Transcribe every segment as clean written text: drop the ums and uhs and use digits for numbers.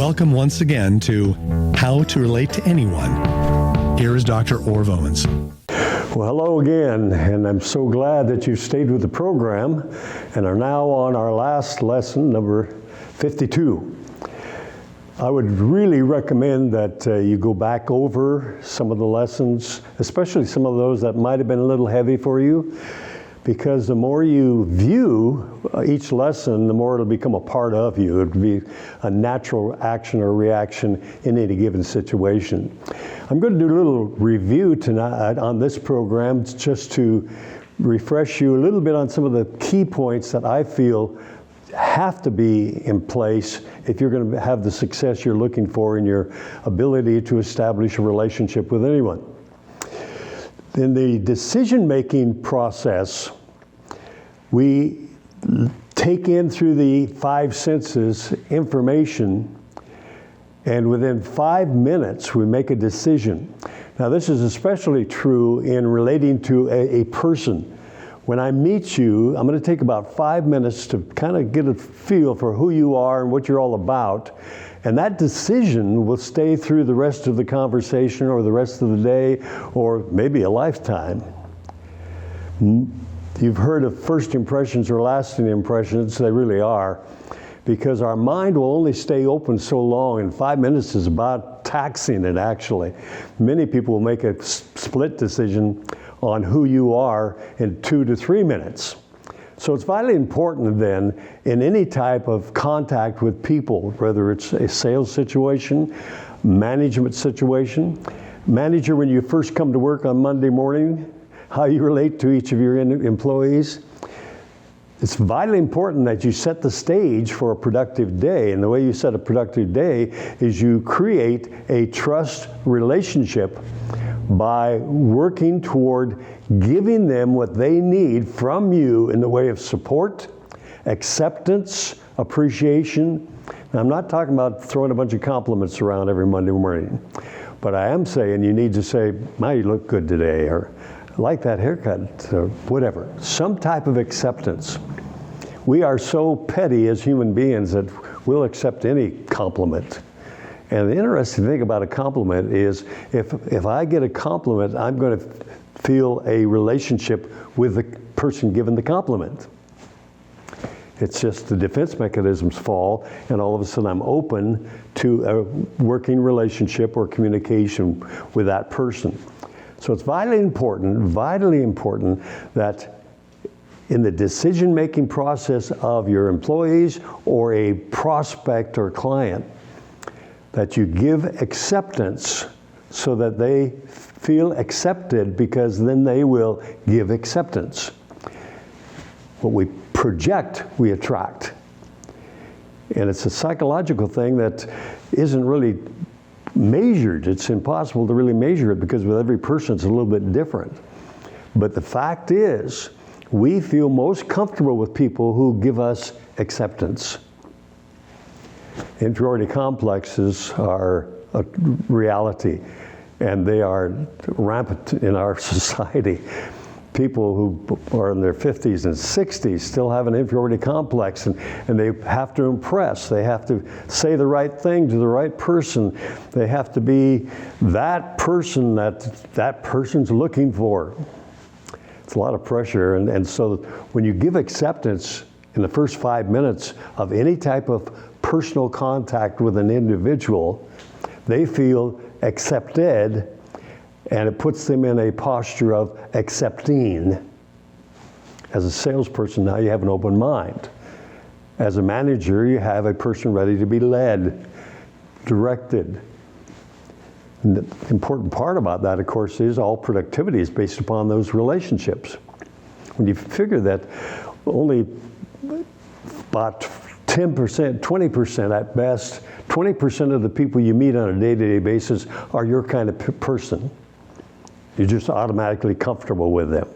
Welcome once again to How to Relate to Anyone. Here is Dr. Orv Owens. Well, hello again, and I'm so glad that you've stayed with the program and are now on our last lesson, number 52. I would really recommend that you go back over some of the lessons, especially some of those that might have been a little heavy for you, because the more you view each lesson, the more it'll become a part of you. It'll be a natural action or reaction in any given situation. I'm going to do a little review tonight on this program just to refresh you a little bit on some of the key points that I feel have to be in place if you're going to have the success you're looking for in your ability to establish a relationship with anyone. In the decision-making process, we take in through the five senses information, and within 5 minutes we make a decision. Now this is especially true in relating to a person. When I meet you, I'm going to take about 5 minutes to kind of get a feel for who you are and what you're all about. And that decision will stay through the rest of the conversation or the rest of the day or maybe a lifetime. You've heard of first impressions or lasting impressions. They really are, because our mind will only stay open so long, and 5 minutes is about taxing it actually. Many people will make a split decision on who you are in 2 to 3 minutes. So it's vitally important then in any type of contact with people, whether it's a sales situation, management situation, manager when you first come to work on Monday morning, how you relate to each of your employees. It's vitally important that you set the stage for a productive day, and the way you set a productive day is you create a trust relationship by working toward giving them what they need from you in the way of support, acceptance, appreciation. Now, I'm not talking about throwing a bunch of compliments around every Monday morning, but I am saying you need to say, "My, you look good today," or "I like that haircut," or whatever. Some type of acceptance. We are so petty as human beings that we'll accept any compliment. And the interesting thing about a compliment is if I get a compliment, I'm going to feel a relationship with the person given the compliment. It's just the defense mechanisms fall, and all of a sudden I'm open to a working relationship or communication with that person. So it's vitally important that in the decision-making process of your employees or a prospect or client, that you give acceptance so that they feel accepted, because then they will give acceptance. What we project, we attract. And it's a psychological thing that isn't really measured. It's impossible to really measure it because with every person it's a little bit different. But the fact is, we feel most comfortable with people who give us acceptance. Inferiority complexes are a reality, and they are rampant in our society. People who are in their 50s and 60s still have an inferiority complex, and they have to impress. They have to say the right thing to the right person. They have to be that person that person's looking for. It's a lot of pressure, and so when you give acceptance in the first 5 minutes of any type of personal contact with an individual, they feel accepted, and it puts them in a posture of accepting. As a salesperson, now you have an open mind. As a manager, you have a person ready to be led, directed. And the important part about that, of course, is all productivity is based upon those relationships. When you figure that only about 10%, 20% at best, 20% of the people you meet on a day-to-day basis are your kind of person. You're just automatically comfortable with them.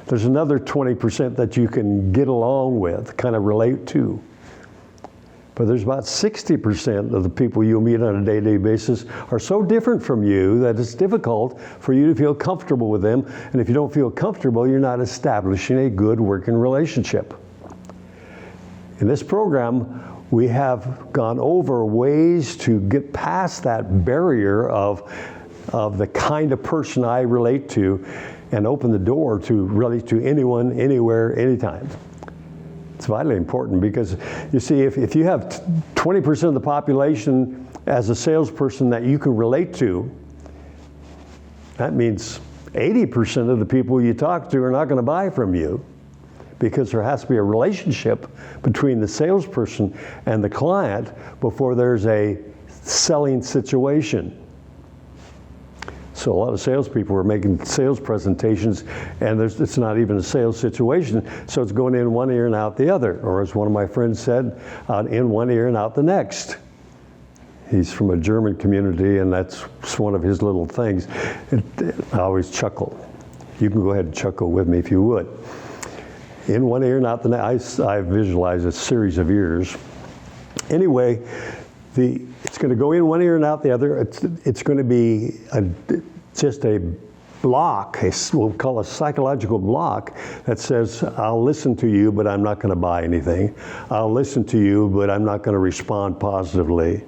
There's another 20% that you can get along with, kind of relate to. But there's about 60% of the people you meet on a day-to-day basis are so different from you that it's difficult for you to feel comfortable with them. And if you don't feel comfortable, you're not establishing a good working relationship. In this program, we have gone over ways to get past that barrier of the kind of person I relate to and open the door to relate to anyone, anywhere, anytime. It's vitally important because, you see, if you have 20% of the population as a salesperson that you can relate to, that means 80% of the people you talk to are not going to buy from you, because there has to be a relationship between the salesperson and the client before there's a selling situation. So a lot of salespeople are making sales presentations, and it's not even a sales situation, so it's going in one ear and out the other, or as one of my friends said, in one ear and out the next. He's from a German community, and that's one of his little things. I always chuckle. You can go ahead and chuckle with me if you would. In one ear and out the next. I visualize a series of ears. Anyway, it's going to go in one ear and out the other. It's going to be just a block, we'll call a psychological block, that says, I'll listen to you, but I'm not going to buy anything. I'll listen to you, but I'm not going to respond positively.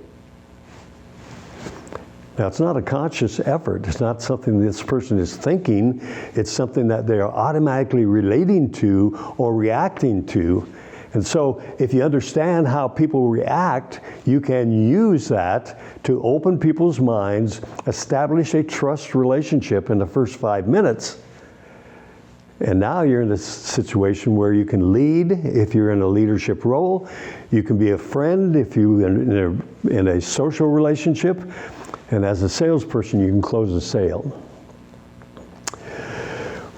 Now, it's not a conscious effort. It's not something this person is thinking. It's something that they are automatically relating to or reacting to. And so if you understand how people react, you can use that to open people's minds, establish a trust relationship in the first 5 minutes. And now you're in a situation where you can lead if you're in a leadership role. You can be a friend if you're in a social relationship. And as a salesperson, you can close a sale.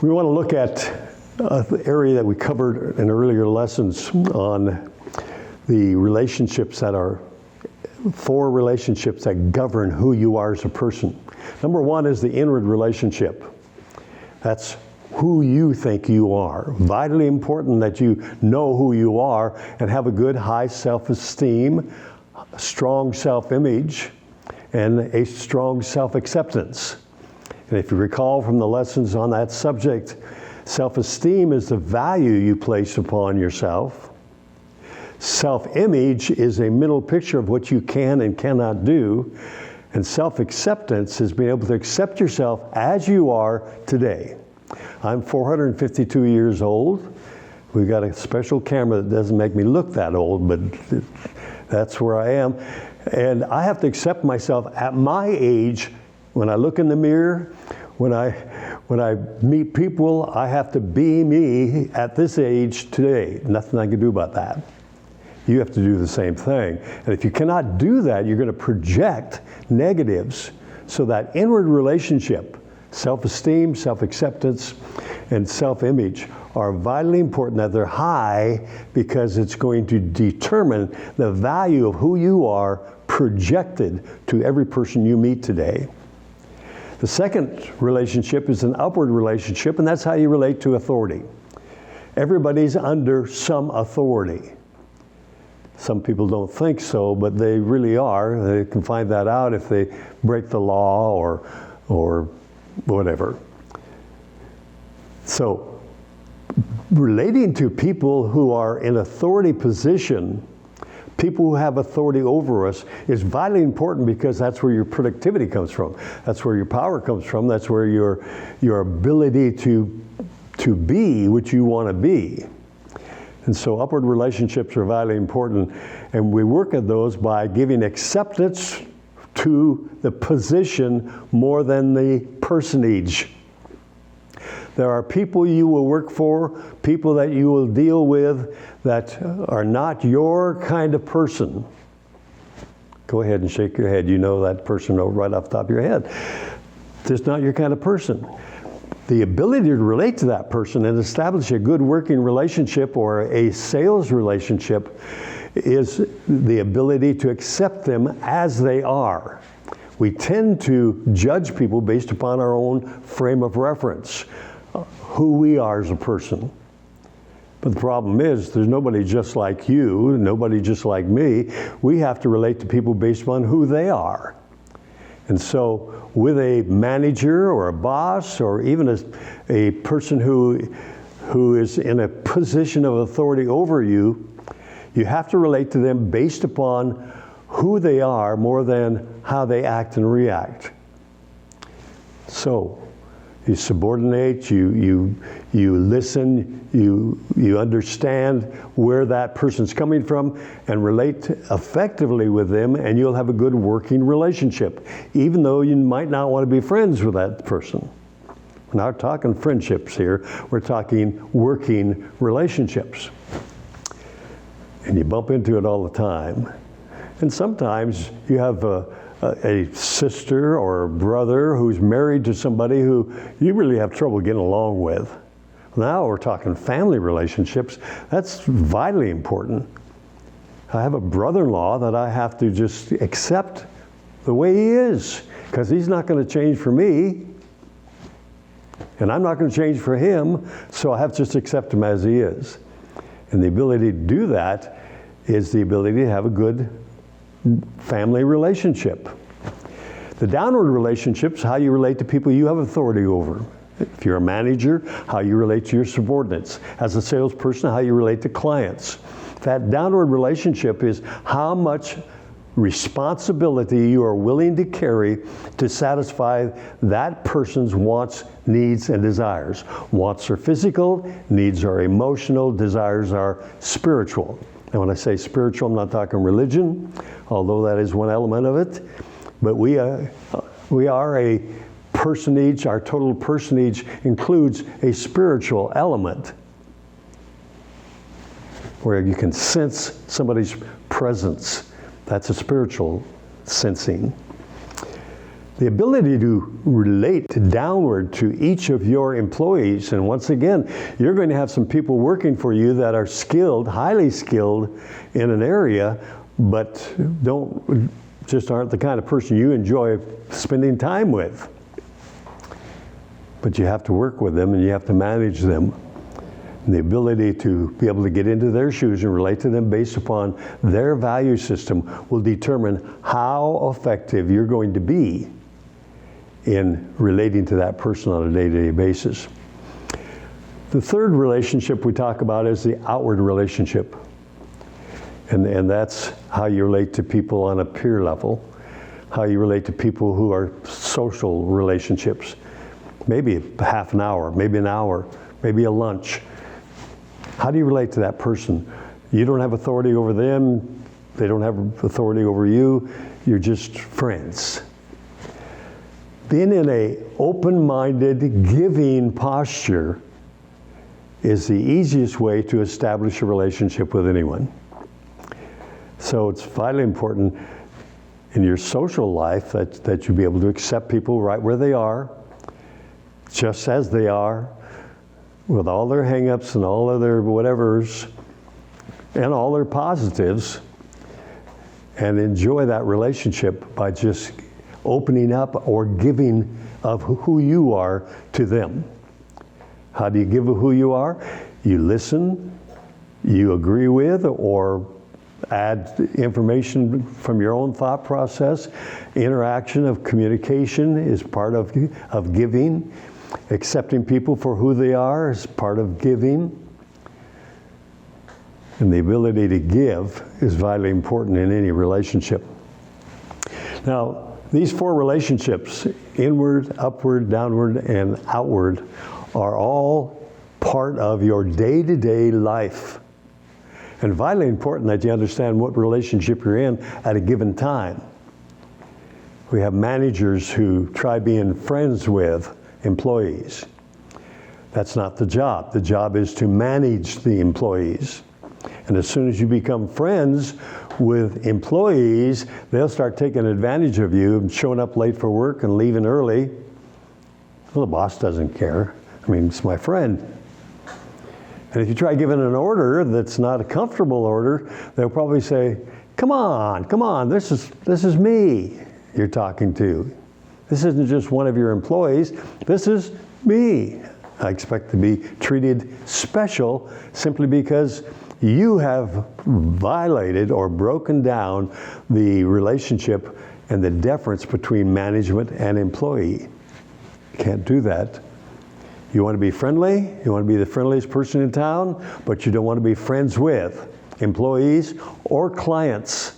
We want to look at the area that we covered in earlier lessons on the relationships that are 4 relationships that govern who you are as a person. Number 1 is the inward relationship. That's who you think you are. Vitally important that you know who you are and have a good high self-esteem, strong self-image, and a strong self-acceptance. And if you recall from the lessons on that subject, self-esteem is the value you place upon yourself. Self-image is a mental picture of what you can and cannot do. And self-acceptance is being able to accept yourself as you are today. I'm 452 years old. We've got a special camera that doesn't make me look that old, but that's where I am. And I have to accept myself at my age. When I look in the mirror, when I meet people, I have to be me at this age today. Nothing I can do about that. You have to do the same thing. And if you cannot do that, you're going to project negatives. So that inward relationship, self-esteem, self-acceptance, and self-image are vitally important that they're high, because it's going to determine the value of who you are projected to every person you meet today. The second relationship is an upward relationship, and that's how you relate to authority. Everybody's under some authority. Some people don't think so, but they really are. They can find that out if they break the law or whatever. So, relating to people who are in authority position, people who have authority over us, is vitally important, because that's where your productivity comes from. That's where your power comes from. That's where your ability to be what you want to be. And so upward relationships are vitally important, and we work at those by giving acceptance to the position more than the personage. There are people you will work for, people that you will deal with that are not your kind of person. Go ahead and shake your head. You know that person right off the top of your head. Just not your kind of person. The ability to relate to that person and establish a good working relationship or a sales relationship is the ability to accept them as they are. We tend to judge people based upon our own frame of reference, who we are as a person. But the problem is, there's nobody just like you, nobody just like me. We have to relate to people based upon who they are. And so with a manager or a boss, or even a person who is in a position of authority over you, You have to relate to them based upon who they are more than how they act and react. So, you subordinate, you listen, you understand where that person's coming from and relate effectively with them, and you'll have a good working relationship, even though you might not want to be friends with that person. We're not talking friendships here, we're talking working relationships. And you bump into it all the time. And sometimes you have a sister or a brother who's married to somebody who you really have trouble getting along with. Now we're talking family relationships. That's vitally important. I have a brother-in-law that I have to just accept the way he is, because he's not going to change for me, and I'm not going to change for him, so I have to just accept him as he is. And the ability to do that is the ability to have a good family relationship. The downward relationships, how you relate to people you have authority over. If you're a manager, how you relate to your subordinates. As a salesperson, how you relate to clients. That downward relationship is how much responsibility you are willing to carry to satisfy that person's wants, needs, and desires. Wants are physical, needs are emotional, desires are spiritual. And when I say spiritual, I'm not talking religion, although that is one element of it. But we are a personage, our total personage includes a spiritual element where you can sense somebody's presence. That's a spiritual sensing. The ability to relate downward to each of your employees, and once again, you're going to have some people working for you that are skilled, highly skilled in an area, but aren't the kind of person you enjoy spending time with. But you have to work with them and you have to manage them. And the ability to be able to get into their shoes and relate to them based upon their value system will determine how effective you're going to be in relating to that person on a day-to-day basis. The third relationship we talk about is the outward relationship. And that's how you relate to people on a peer level, how you relate to people who are social relationships. Maybe half an hour, maybe an hour, maybe a lunch. How do you relate to that person? You don't have authority over them, they don't have authority over you, you're just friends. Being in an open-minded, giving posture is the easiest way to establish a relationship with anyone. So it's vitally important in your social life that you be able to accept people right where they are, just as they are, with all their hang-ups and all of their whatevers, and all their positives, and enjoy that relationship by just opening up or giving of who you are to them. How do you give of who you are? You listen, you agree with, or add information from your own thought process. Interaction of communication is part of giving. Accepting people for who they are is part of giving. And the ability to give is vitally important in any relationship. Now, these four relationships, inward, upward, downward, and outward, are all part of your day-to-day life. And vitally important that you understand what relationship you're in at a given time. We have managers who try being friends with employees. That's not the job. The job is to manage the employees. And as soon as you become friends with employees, they'll start taking advantage of you and showing up late for work and leaving early. Well, the boss doesn't care. I mean, it's my friend. And if you try giving an order that's not a comfortable order, they'll probably say, come on, this is me you're talking to. This isn't just one of your employees, this is me. I expect to be treated special simply because you have violated or broken down the relationship and the deference between management and employee. You can't do that. You want to be friendly, you want to be the friendliest person in town, but you don't want to be friends with. employees, or clients.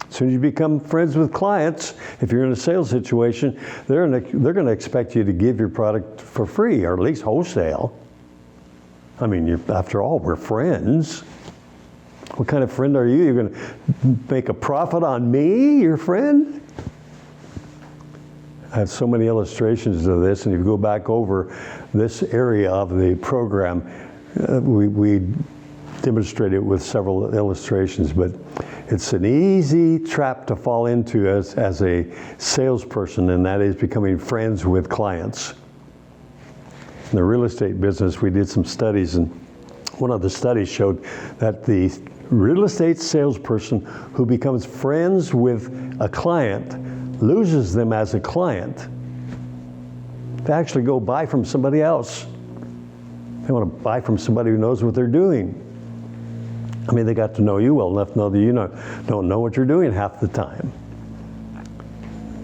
As soon as you become friends with clients, if you're in a sales situation, they're going to expect you to give your product for free, or at least wholesale. I mean, after all, we're friends. What kind of friend are you? You're going to make a profit on me, your friend? I have so many illustrations of this, and if you go back over this area of the program, we demonstrate it with several illustrations, but it's an easy trap to fall into as a salesperson, and that is becoming friends with clients. In the real estate business, we did some studies, and one of the studies showed that the real estate salesperson who becomes friends with a client loses them as a client. They actually go buy from somebody else. They want to buy from somebody who knows what they're doing. I mean, they got to know you well enough to know that you don't know what you're doing half the time.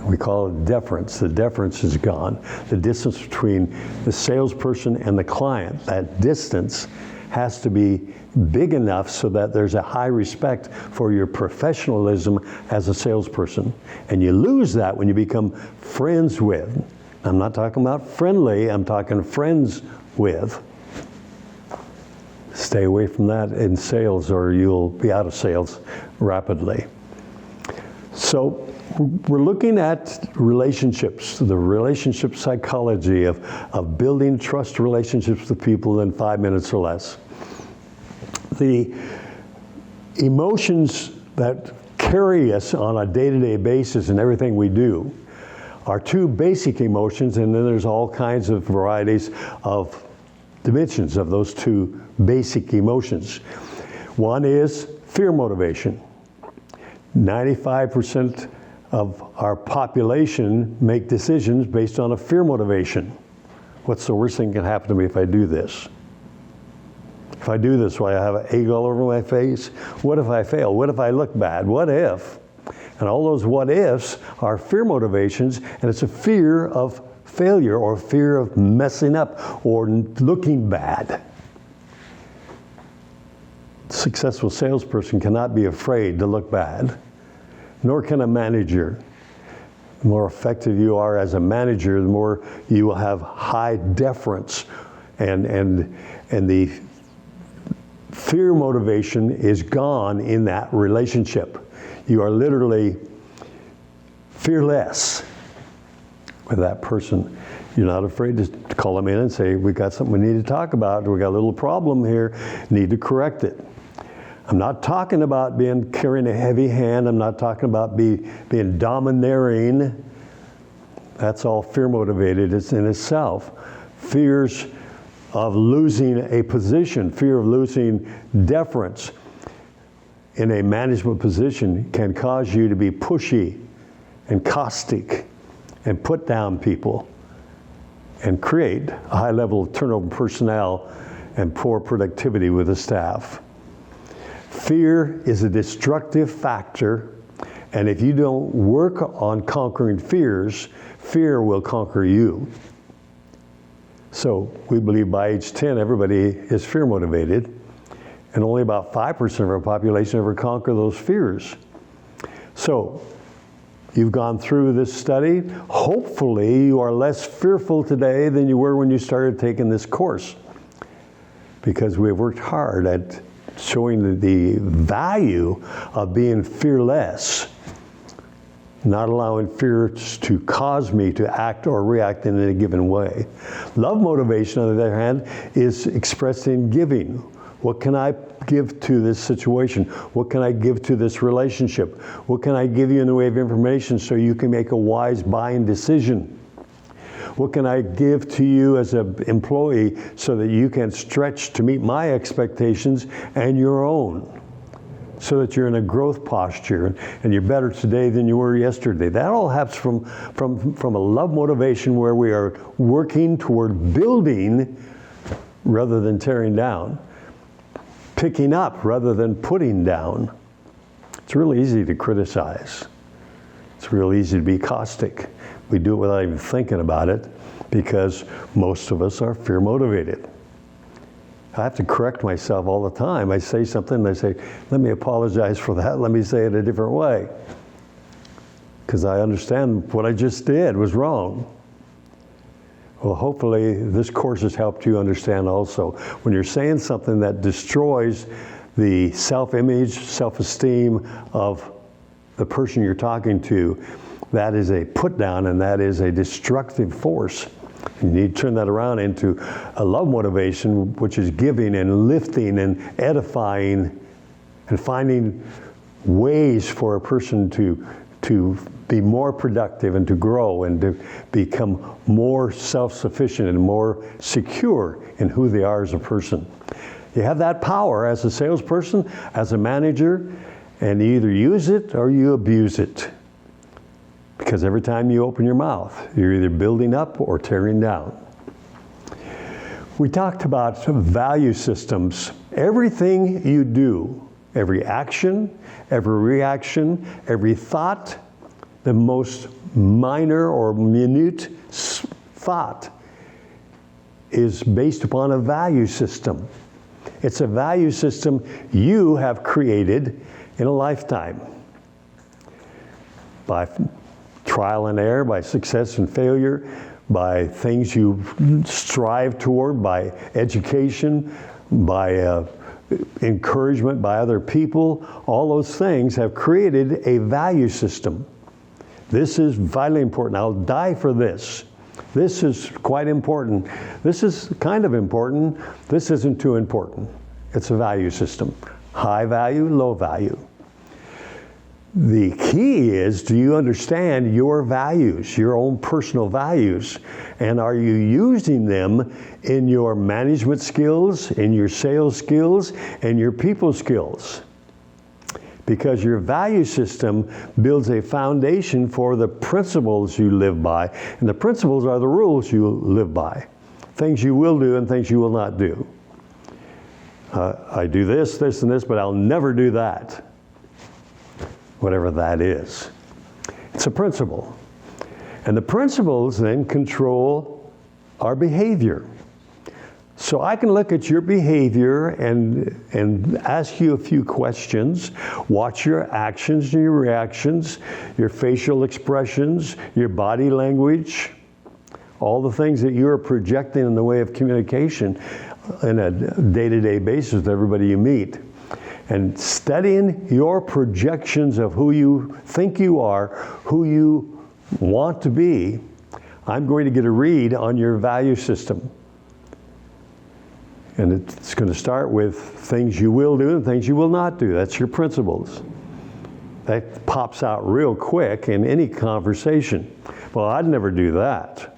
We call it deference. The deference is gone. The distance between the salesperson and the client, that distance has to be big enough so that there's a high respect for your professionalism as a salesperson. And you lose that when you become friends with. I'm not talking about friendly, I'm talking friends with. Stay away from that in sales, or you'll be out of sales rapidly. So we're looking at relationships, the relationship psychology of building trust relationships with people in 5 minutes or less. The emotions that carry us on a day-to-day basis in everything we do are two basic emotions, and then there's all kinds of varieties of dimensions of those two basic emotions. One is fear motivation. 95% of our population make decisions based on a fear motivation. What's the worst thing that can happen to me if I do this? If I do this, will I have an egg all over my face? What if I fail? What if I look bad? What if? And all those what ifs are fear motivations, and it's a fear of failure or fear of messing up or looking bad. A successful salesperson cannot be afraid to look bad, nor can a manager. The more effective you are as a manager, the more you will have high deference, and the fear motivation is gone in that relationship. You are literally fearless with that person. You're not afraid to call them in and say, we got something we need to talk about. We got a little problem here, need to correct it. I'm not talking about carrying a heavy hand. I'm not talking about being domineering. That's all fear motivated. It's in itself. Fears of losing a position, fear of losing deference in a management position can cause you to be pushy and caustic and put down people and create a high level of turnover in personnel and poor productivity with the staff. Fear is a destructive factor, and if you don't work on conquering fears, fear will conquer you. So we believe by age 10, everybody is fear motivated, and only about 5% of our population ever conquer those fears. So you've gone through this study. Hopefully you are less fearful today than you were when you started taking this course, because we've worked hard at showing the value of being fearless, not allowing fear to cause me to act or react in a given way. Love motivation, on the other hand, is expressed in giving. What can I give to this situation? What can I give to this relationship? What can I give you in the way of information so you can make a wise buying decision? What can I give to you as an employee so that you can stretch to meet my expectations and your own, so that you're in a growth posture and you're better today than you were yesterday? That all happens from a love motivation where we are working toward building rather than tearing down, picking up rather than putting down. It's really easy to criticize. It's real easy to be caustic. We do it without even thinking about it because most of us are fear motivated. I have to correct myself all the time. I say something and I say, let me apologize for that. Let me say it a different way. Because I understand what I just did was wrong. Well, hopefully this course has helped you understand also. When you're saying something that destroys the self-image, self-esteem of the person you're talking to, that is a put down and that is a destructive force. You need to turn that around into a love motivation, which is giving and lifting and edifying and finding ways for a person to be more productive and to grow and to become more self-sufficient and more secure in who they are as a person. You have that power as a salesperson, as a manager, and you either use it or you abuse it. Because every time you open your mouth, you're either building up or tearing down. We talked about value systems. Everything you do, every action, every reaction, every thought, the most minor or minute thought is based upon a value system. It's a value system you have created in a lifetime. By trial and error, by success and failure, by things you strive toward, by education, by encouragement by other people, all those things have created a value system. This is vitally important. I'll die for this. This is quite important. This is kind of important. This isn't too important. It's a value system. High value, low value. The key is, do you understand your values, your own personal values? And are you using them in your management skills, in your sales skills, and your people skills? Because your value system builds a foundation for the principles you live by. And the principles are the rules you live by. Things you will do and things you will not do. I do this, this, and this, but I'll never do that. Whatever that is. It's a principle. And the principles then control our behavior. So I can look at your behavior and ask you a few questions, watch your actions and your reactions, your facial expressions, your body language, all the things that you're projecting in the way of communication on a day-to-day basis with everybody you meet. And studying your projections of who you think you are, who you want to be, I'm going to get a read on your value system. And it's going to start with things you will do and things you will not do. That's your principles. That pops out real quick in any conversation. Well, I'd never do that.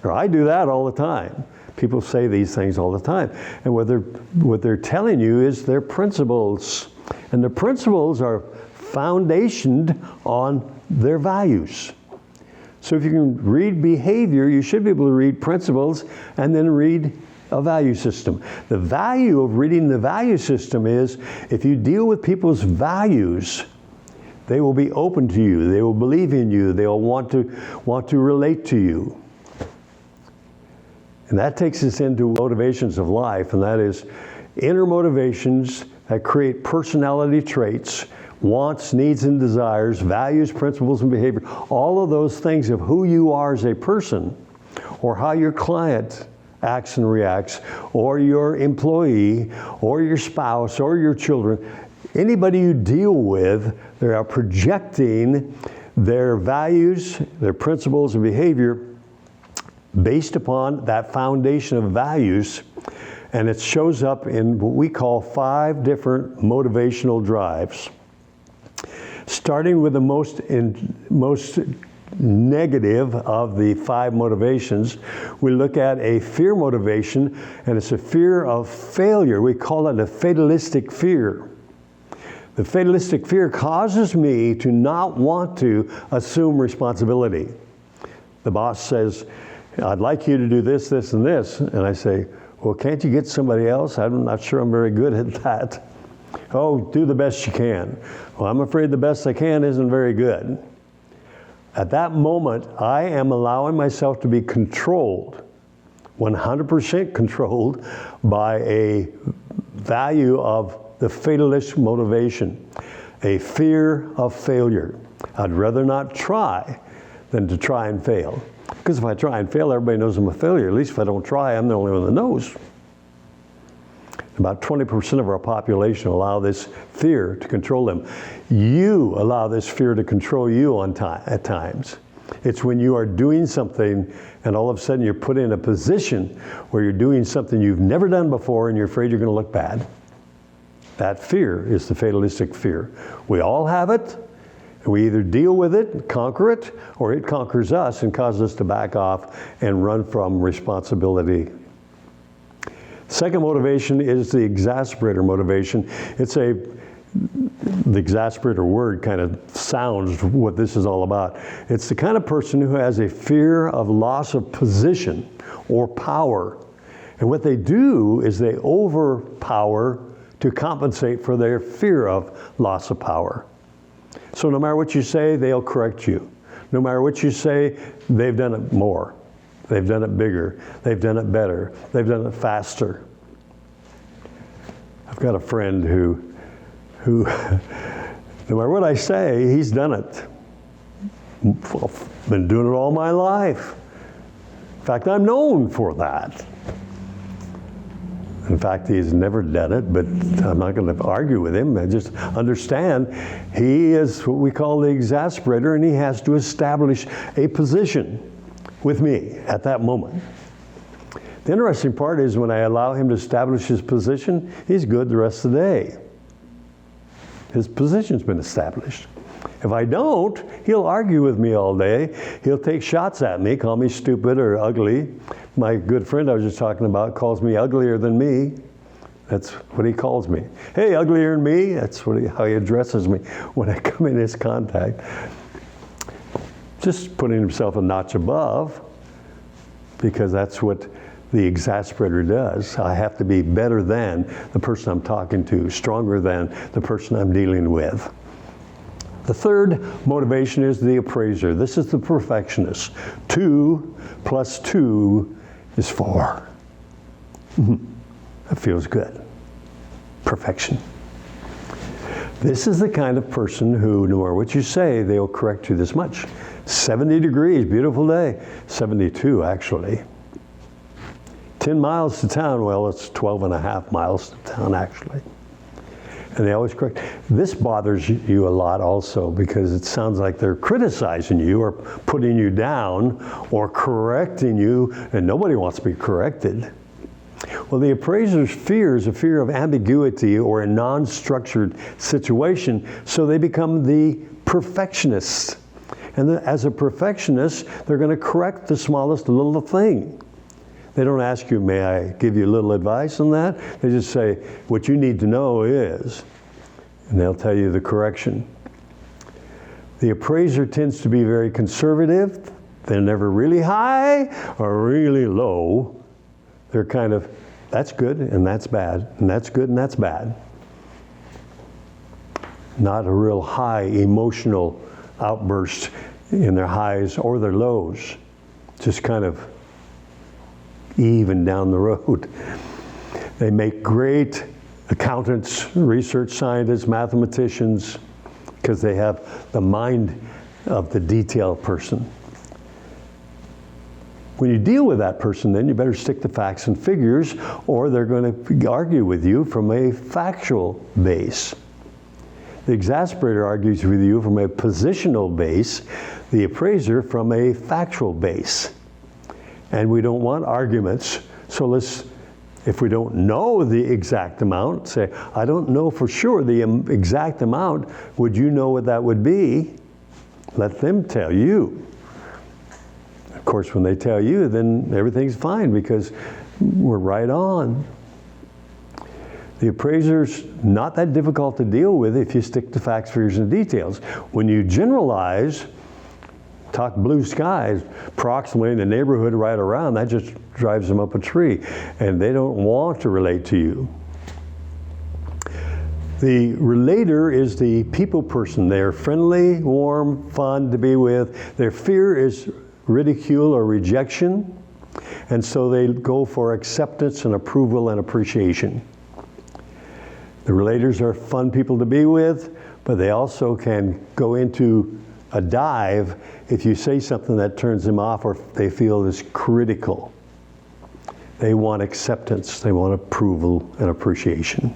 Or I do that all the time. People say these things all the time. And what they're telling you is their principles. And the principles are foundationed on their values. So if you can read behavior, you should be able to read principles and then read a value system. The value of reading the value system is if you deal with people's values, they will be open to you. They will believe in you. They will want to relate to you. And that takes us into motivations of life, and that is inner motivations that create personality traits, wants, needs, and desires, values, principles, and behavior. All of those things of who you are as a person, or how your client acts and reacts, or your employee, or your spouse, or your children. Anybody you deal with, they are projecting their values, their principles, and behavior based upon that foundation of values, and it shows up in what we call 5 different motivational drives. Starting with the most negative of the 5 motivations, we look at a fear motivation, and it's a fear of failure. We call it a fatalistic fear. The fatalistic fear causes me to not want to assume responsibility. The boss says, I'd like you to do this, this, and this. And I say, well, can't you get somebody else? I'm not sure I'm very good at that. Oh, do the best you can. Well, I'm afraid the best I can isn't very good. At that moment, I am allowing myself to be controlled 100% controlled by a value of the fatalist motivation, a fear of failure. I'd rather not try than to try and fail. Because if I try and fail, everybody knows I'm a failure. At least if I don't try, I'm the only one that knows. About 20% of our population allow this fear to control them. You allow this fear to control you at times. It's when you are doing something and all of a sudden you're put in a position where you're doing something you've never done before and you're afraid you're going to look bad. That fear is the fatalistic fear. We all have it. We either deal with it, conquer it, or it conquers us and causes us to back off and run from responsibility. Second motivation is the exasperator motivation. The exasperator word kind of sounds what this is all about. It's the kind of person who has a fear of loss of position or power. And what they do is they overpower to compensate for their fear of loss of power. So no matter what you say, they'll correct you. No matter what you say, they've done it more. They've done it bigger. They've done it better. They've done it faster. I've got a friend who no matter what I say, he's done it. I've been doing it all my life. In fact, I'm known for that. In fact, he's never done it, but I'm not going to argue with him. I just understand he is what we call the exasperator, and he has to establish a position with me at that moment. The interesting part is when I allow him to establish his position, he's good the rest of the day. His position's been established. If I don't, he'll argue with me all day. He'll take shots at me, call me stupid or ugly. My good friend I was just talking about calls me uglier than me. That's what he calls me. Hey, uglier than me. That's how he addresses me when I come in his contact. Just putting himself a notch above, because that's what the exasperator does. I have to be better than the person I'm talking to, stronger than the person I'm dealing with. The third motivation is the appraiser. This is the perfectionist. 2 plus 2 is 4. That feels good. Perfection. This is the kind of person who, no matter what you say, they'll correct you this much. 70 degrees, beautiful day. 72 actually. 10 miles to town, well, it's 12 and a half miles to town actually. And they always correct. This bothers you a lot also because it sounds like they're criticizing you or putting you down or correcting you, and nobody wants to be corrected. Well, the appraiser's fear is a fear of ambiguity or a non-structured situation, so they become the perfectionist. And as a perfectionist, they're going to correct the smallest little thing. They don't ask you, may I give you a little advice on that? They just say, what you need to know is, and they'll tell you the correction. The appraiser tends to be very conservative. They're never really high or really low. They're kind of, that's good and that's bad, and that's good and that's bad. Not a real high emotional outburst in their highs or their lows. Just kind of even down the road. They make great accountants, research scientists, mathematicians, because they have the mind of the detail person. When you deal with that person, then you better stick to facts and figures, or they're going to argue with you from a factual base. The exasperator argues with you from a positional base, the appraiser from a factual base. And we don't want arguments, so let's, if we don't know the exact amount, say, I don't know for sure the exact amount, would you know what that would be? Let them tell you. Of course, when they tell you, then everything's fine because we're right on. The appraiser's not that difficult to deal with if you stick to facts, figures, and details. When you generalize, talk blue skies, approximately in the neighborhood right around, that just drives them up a tree. And they don't want to relate to you. The relator is the people person. They're friendly, warm, fun to be with. Their fear is ridicule or rejection. And so they go for acceptance and approval and appreciation. The relators are fun people to be with, but they also can go into a dive if you say something that turns them off or they feel is critical. They want acceptance, they want approval and appreciation.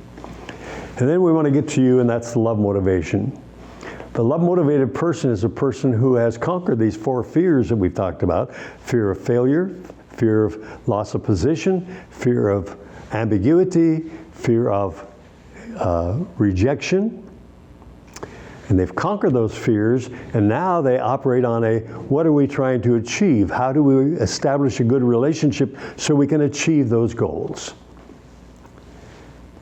And then we want to get to you, and that's the love motivation. The love motivated person is a person who has conquered these 4 fears that we've talked about: fear of failure, fear of loss of position, fear of ambiguity, fear of rejection. And they've conquered those fears, and now they operate on a, what are we trying to achieve? How do we establish a good relationship so we can achieve those goals?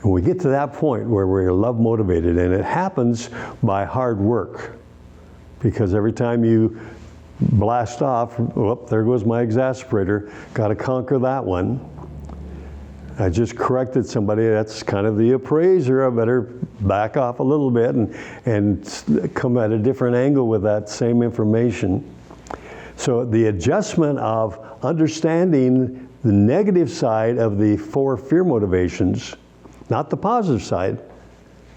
And we get to that point where we're love motivated, and it happens by hard work. Because every time you blast off, whoop, there goes my exasperator, got to conquer that one. I just corrected somebody, that's kind of the appraiser, I better back off a little bit and come at a different angle with that same information. So the adjustment of understanding the negative side of the 4 fear motivations, not the positive side.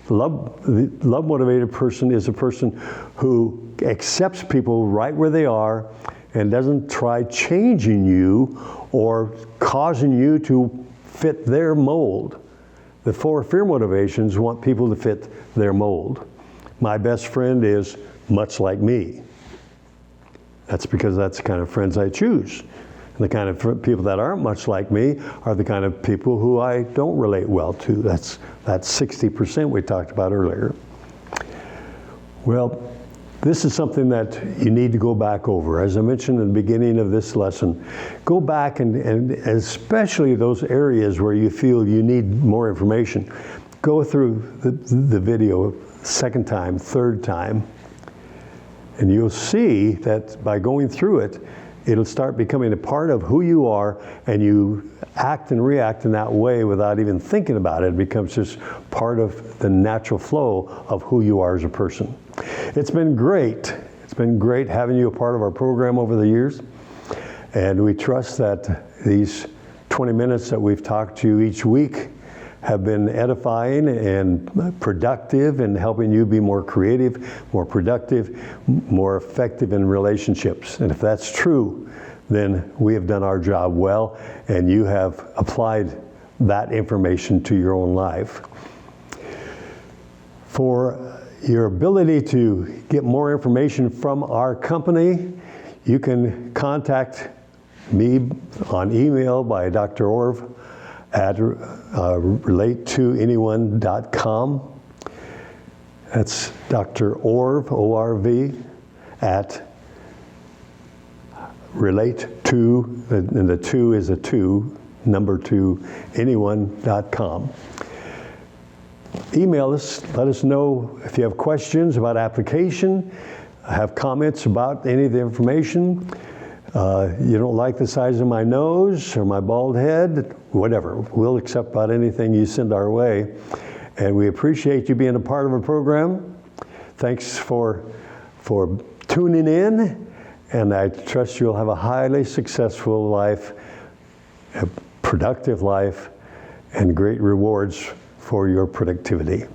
The love motivated person is a person who accepts people right where they are and doesn't try changing you or causing you to fit their mold. The 4 fear motivations want people to fit their mold. My best friend is much like me. That's because that's the kind of friends I choose. And the kind of people that aren't much like me are the kind of people who I don't relate well to. That's 60% we talked about earlier. Well, this is something that you need to go back over. As I mentioned in the beginning of this lesson, go back and especially those areas where you feel you need more information, go through the video 2nd time, 3rd time, and you'll see that by going through it, it'll start becoming a part of who you are, and you act and react in that way without even thinking about it. It becomes just part of the natural flow of who you are as a person. It's been great. It's been great having you a part of our program over the years. And we trust that these 20 minutes that we've talked to you each week have been edifying and productive in helping you be more creative, more productive, more effective in relationships. And if that's true, then we have done our job well, and you have applied that information to your own life. For your ability to get more information from our company, you can contact me on email by Dr. Orv at Relate2Anyone.com. That's Dr. Orv, O-R-V, at Relate2, and the 2 is a 2, number 2, anyone.com. Email us, let us know if you have questions about application, have comments about any of the information. You don't like the size of my nose or my bald head, whatever. We'll accept about anything you send our way. And we appreciate you being a part of our program. Thanks for tuning in, and I trust you'll have a highly successful life, a productive life, and great rewards for your productivity.